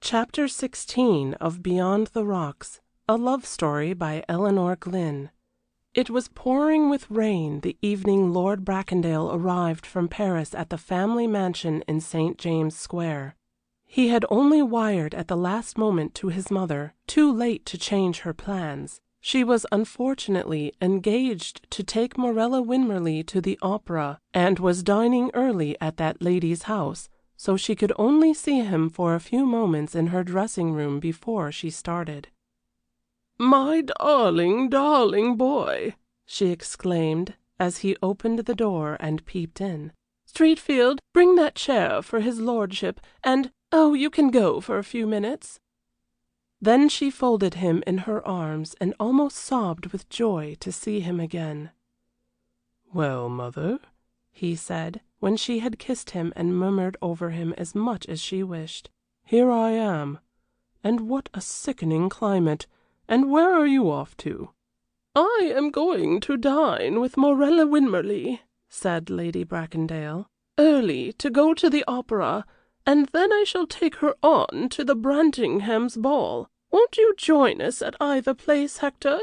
Chapter 16 of Beyond the Rocks, a love story by Elinor Glyn. It was pouring with rain the evening Lord Bracondale arrived from Paris at the family mansion in St. James Square. He had only wired at the last moment to his mother, too late to change her plans. She was unfortunately engaged to take Morella Winmarleigh to the opera, and was dining early at that lady's house, so she could only see him for a few moments in her dressing room before she started. "My darling, darling boy!" she exclaimed, as he opened the door and peeped in. "Streatfield, bring that chair for his lordship, and you can go for a few minutes." Then she folded him in her arms and almost sobbed with joy to see him again. "Well, mother," he said, when she had kissed him and murmured over him as much as she wished. "Here I am. And what a sickening climate! And where are you off to?" "I am going to dine with Morella Winmarleigh," said Lady Bracondale, "early, to go to the opera, and then I shall take her on to the Brantinghams' ball. Won't you join us at either place, Hector?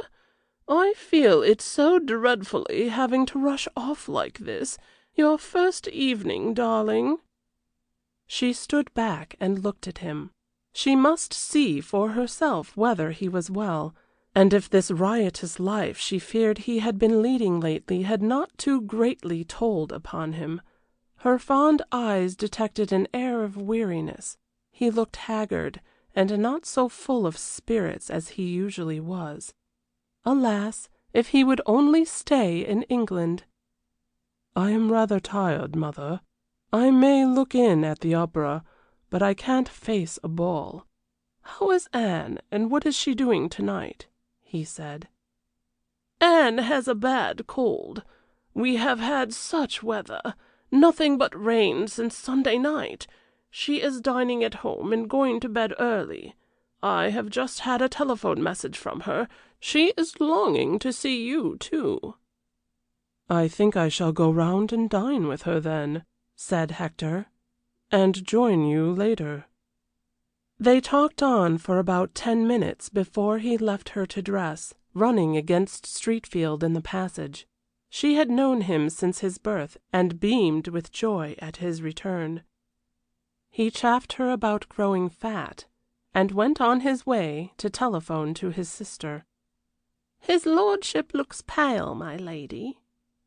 I feel it so dreadfully having to rush off like this. Your first evening, darling." She stood back and looked at him. She must see for herself whether he was well, and if this riotous life she feared he had been leading lately had not too greatly told upon him. Her fond eyes detected an air of weariness. He looked haggard, and not so full of spirits as he usually was. Alas, if he would only stay in England! "I am rather tired, mother. I may look in at the opera, but I can't face a ball. How is Anne, and what is she doing tonight?" he said. "Anne has a bad cold. We have had such weather. Nothing but rain since Sunday night. She is dining at home and going to bed early. I have just had a telephone message from her. She is longing to see you, too." "I think I shall go round and dine with her then," said Hector, "and join you later." They talked on for about 10 minutes before he left her to dress, running against Streatfield in the passage. She had known him since his birth, and beamed with joy at his return. He chaffed her about growing fat, and went on his way to telephone to his sister. "His lordship looks pale, my lady,"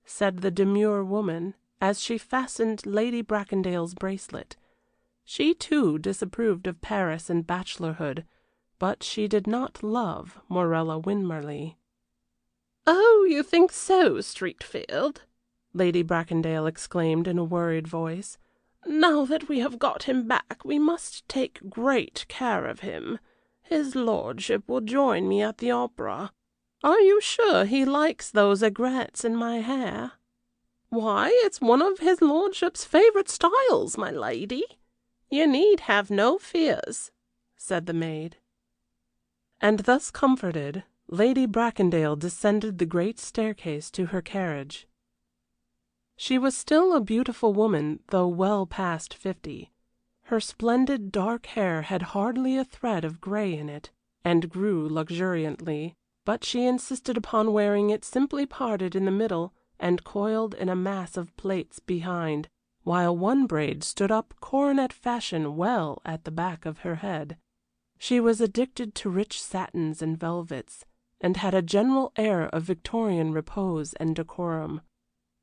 said the demure woman, as she fastened Lady Bracondale's bracelet. She, too, disapproved of Paris and bachelorhood, but she did not love Morella Winmarleigh. "Oh, you think so, Streatfield?" Lady Bracondale exclaimed in a worried voice. "Now that we have got him back we must take great care of him. His lordship will join me at the opera. Are you sure he likes those aigrettes in my hair?" "Why, it's one of his lordship's favourite styles, my lady. You need have no fears," said the maid. And thus comforted, Lady Bracondale descended the great staircase to her carriage. She was still a beautiful woman, though well past 50. Her splendid dark hair had hardly a thread of gray in it, and grew luxuriantly, but she insisted upon wearing it simply parted in the middle and coiled in a mass of plaits behind, while one braid stood up coronet fashion well at the back of her head. She was addicted to rich satins and velvets, and had a general air of Victorian repose and decorum.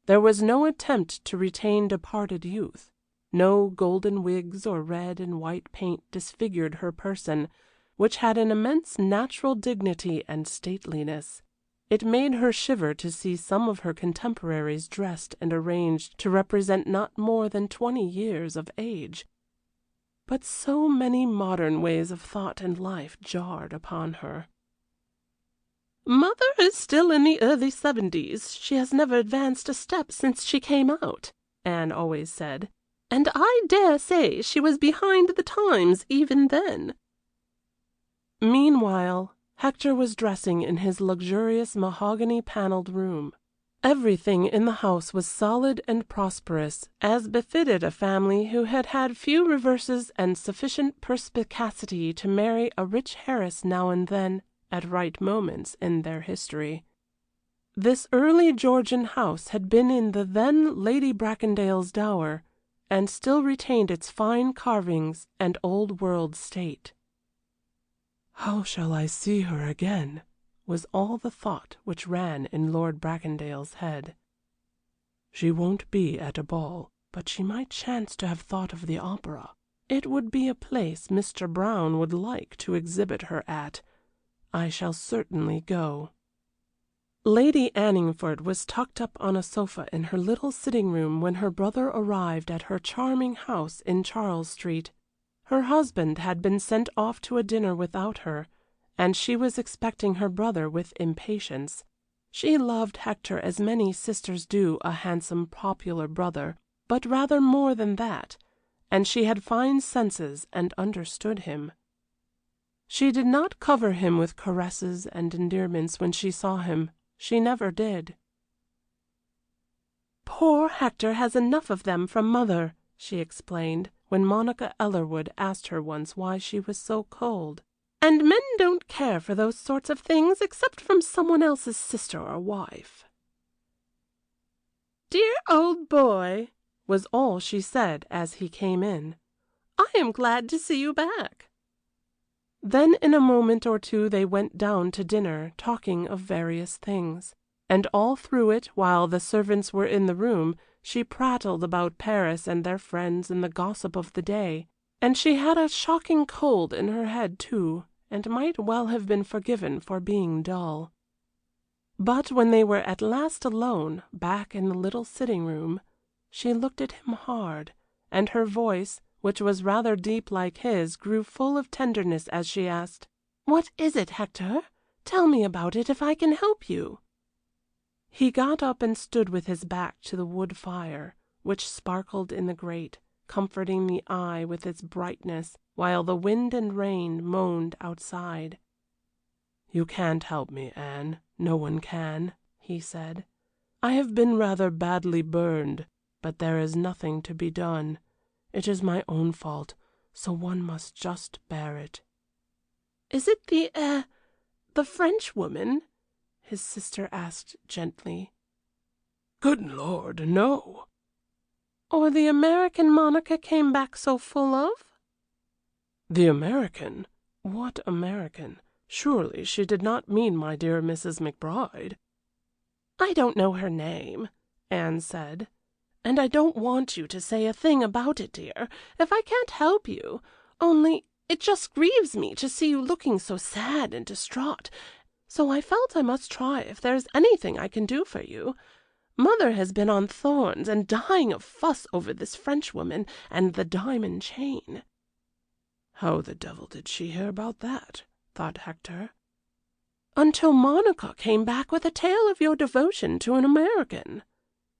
There was no attempt to retain departed youth. No golden wigs or red and white paint disfigured her person, which had an immense natural dignity and stateliness. It made her shiver to see some of her contemporaries dressed and arranged to represent not more than 20 years of age. But so many modern ways of thought and life jarred upon her. "Mother is still in the early 70s. She has never advanced a step since she came out," Anne always said, "and I dare say she was behind the times even then." Meanwhile, Hector was dressing in his luxurious mahogany-paneled room. Everything in the house was solid and prosperous, as befitted a family who had had few reverses and sufficient perspicacity to marry a rich heiress now and then, at right moments in their history. This early Georgian house had been in the then Lady Bracondale's dower, and still retained its fine carvings and old-world state. "How shall I see her again?" was all the thought which ran in Lord Bracondale's head. "She won't be at a ball, but she might chance to have thought of the opera. It would be a place Mr. Brown would like to exhibit her at. I shall certainly go." Lady Anningford was tucked up on a sofa in her little sitting-room when her brother arrived at her charming house in Charles Street. Her husband had been sent off to a dinner without her, and she was expecting her brother with impatience. She loved Hector as many sisters do a handsome, popular brother, but rather more than that, and she had fine senses and understood him. She did not cover him with caresses and endearments when she saw him. She never did. "Poor Hector has enough of them from mother," she explained, when Monica Ellerwood asked her once why she was so cold. "And men don't care for those sorts of things except from someone else's sister or wife." "Dear old boy," was all she said as he came in. "I am glad to see you back." Then in a moment or two they went down to dinner, talking of various things. And all through it, while the servants were in the room, she prattled about Paris and their friends and the gossip of the day. And she had a shocking cold in her head, too, and might well have been forgiven for being dull. But when they were at last alone, back in the little sitting-room, she looked at him hard, and her voice, which was rather deep like his, grew full of tenderness as she asked, "What is it, Hector? Tell me about it if I can help you." He got up and stood with his back to the wood fire, which sparkled in the grate, comforting the eye with its brightness, while the wind and rain moaned outside. "You can't help me, Anne. No one can," he said. "I have been rather badly burned, but there is nothing to be done. It is my own fault, so one must just bear it." "Is it the Frenchwoman?" his sister asked gently. "Good Lord, no." "Or the American Monica came back so full of?" "The American? What American? Surely she did not mean my dear Mrs. McBride." "I don't know her name," Anne said. "And I don't want you to say a thing about it, dear, if I can't help you. Only it just grieves me to see you looking so sad and distraught, so I felt I must try if there is anything I can do for you. Mother has been on thorns and dying of fuss over this Frenchwoman and the diamond chain." How the devil did she hear about that? Thought Hector. "Until Monica came back with a tale of your devotion to an American."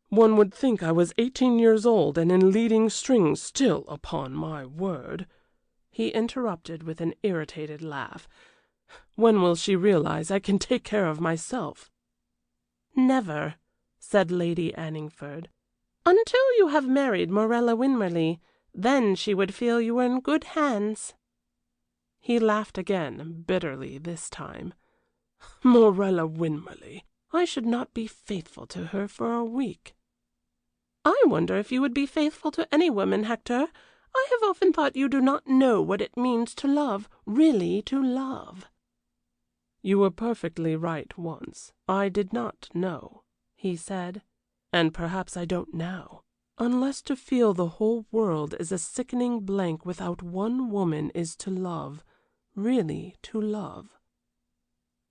"One would think I was 18 years old and in leading strings still, upon my word," he interrupted with an irritated laugh. "When will she realize I can take care of myself?" "Never," said Lady Anningford. "Until you have married Morella Winmarleigh, then she would feel you were in good hands." He laughed again, bitterly this time. "Morella Winmarleigh! I should not be faithful to her for a week." "I wonder if you would be faithful to any woman, Hector. I have often thought you do not know what it means to love, really to love." "You were perfectly right once. I did not know," he said, "and perhaps I don't now. Unless to feel the whole world is a sickening blank without one woman is to love, really to love."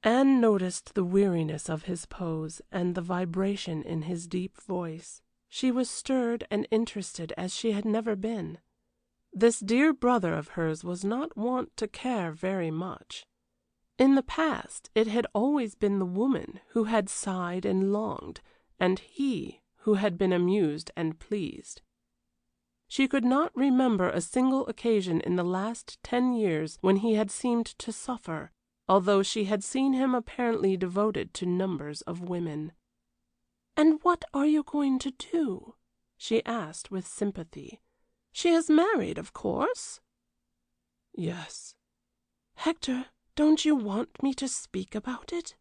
Anne noticed the weariness of his pose and the vibration in his deep voice. She was stirred and interested as she had never been. This dear brother of hers was not wont to care very much. In the past it had always been the woman who had sighed and longed, and he who had been amused and pleased. She could not remember a single occasion in the last 10 years when he had seemed to suffer, although she had seen him apparently devoted to numbers of women. "And what are you going to do?" she asked with sympathy. "She is married, of course?" "Yes." "Hector, don't you want me to speak about it?"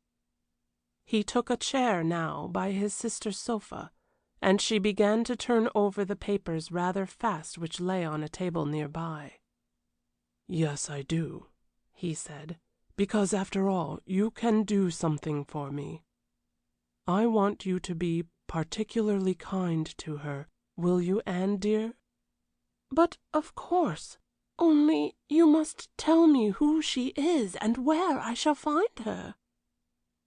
He took a chair now by his sister's sofa, and she began to turn over the papers rather fast which lay on a table near by. "Yes, I do," he said, "because after all you can do something for me. I want you to be particularly kind to her. Will you, Anne, dear?" "But of course. Only you must tell me who she is and where I shall find her."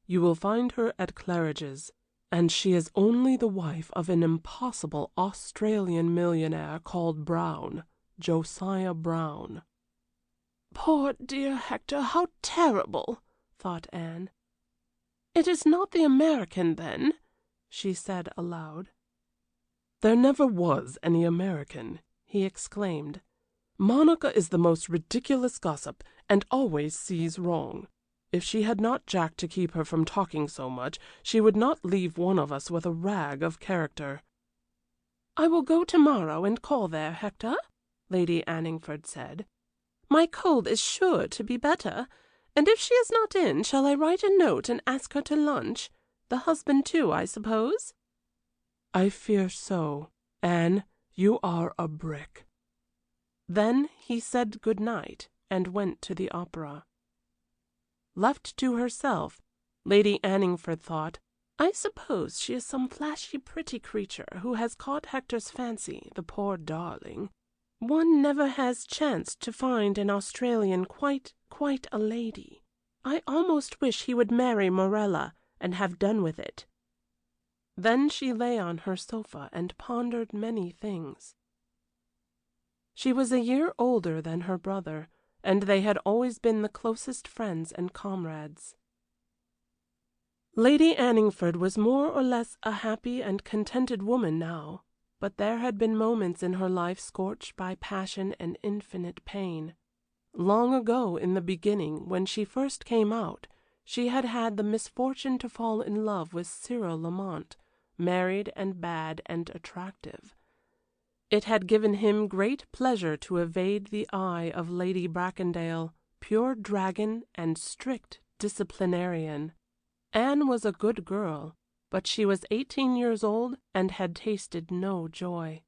"You will find her at Claridge's, and she is only the wife of an impossible Australian millionaire called Brown, Josiah Brown." "Poor dear Hector, how terrible!" thought Anne. "It is not the American, then?" she said aloud. "There never was any American," he exclaimed. "Monica is the most ridiculous gossip, and always sees wrong. If she had not Jack to keep her from talking so much, she would not leave one of us with a rag of character." "I will go to morrow and call there, Hector," Lady Anningford said. "My cold is sure to be better, and if she is not in, shall I write a note and ask her to lunch? The husband, too, I suppose?" "I fear so. Anne, you are a brick." Then he said good night and went to the opera. Left to herself, Lady Anningford thought, "I suppose she is some flashy pretty creature who has caught Hector's fancy, the poor darling. One never has chanced to find an Australian quite a lady. I almost wish he would marry Morella and have done with it." Then she lay on her sofa and pondered many things. She was a year older than her brother, and they had always been the closest friends and comrades. Lady Anningford was more or less a happy and contented woman now, but there had been moments in her life scorched by passion and infinite pain. Long ago in the beginning, when she first came out, she had had the misfortune to fall in love with Cyril Lamont, married and bad and attractive. It had given him great pleasure to evade the eye of Lady Bracondale, pure dragon and strict disciplinarian. Anne was a good girl, but she was 18 years old and had tasted no joy.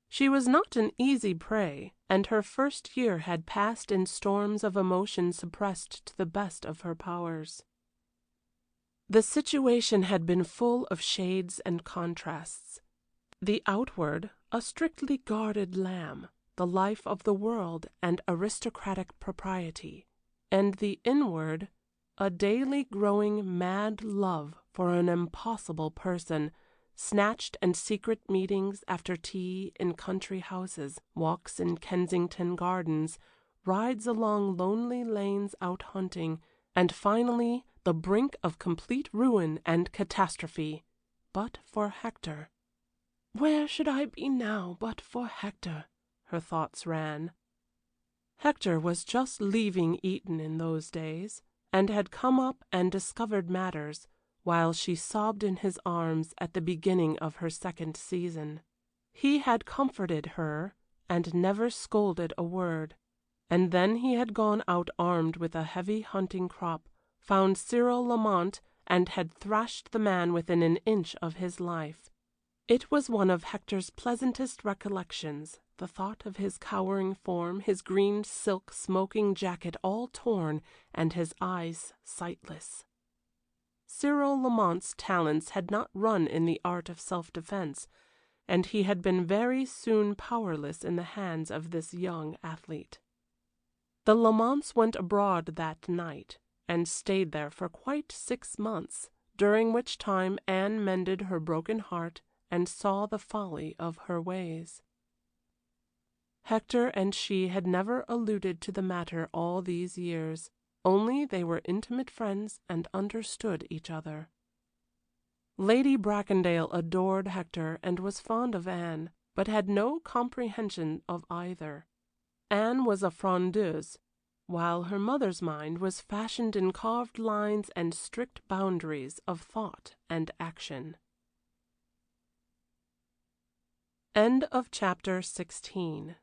She was not an easy prey, and her first year had passed in storms of emotion suppressed to the best of her powers. The situation had been full of shades and contrasts. The outward, a strictly guarded lamb, the life of the world and aristocratic propriety, and the inward, a daily growing mad love for an impossible person, snatched and secret meetings after tea in country houses, walks in Kensington Gardens, rides along lonely lanes out hunting, and finally the brink of complete ruin and catastrophe. But for Hector. "Where should I be now but for Hector?" her thoughts ran. Hector was just leaving Eton in those days, and had come up and discovered matters, while she sobbed in his arms at the beginning of her second season. He had comforted her, and never scolded a word. And then he had gone out armed with a heavy hunting crop, found Cyril Lamont, and had thrashed the man within an inch of his life. It was one of Hector's pleasantest recollections, the thought of his cowering form, his green silk smoking jacket all torn, and his eyes sightless. Cyril Lamont's talents had not run in the art of self-defense, and he had been very soon powerless in the hands of this young athlete. The Lamonts went abroad that night, and stayed there for quite 6 months, during which time Anne mended her broken heart and saw the folly of her ways. Hector and she had never alluded to the matter all these years, only they were intimate friends and understood each other. Lady Bracondale adored Hector and was fond of Anne, but had no comprehension of either. Anne was a frondeuse, while her mother's mind was fashioned in carved lines and strict boundaries of thought and action. End of chapter 16.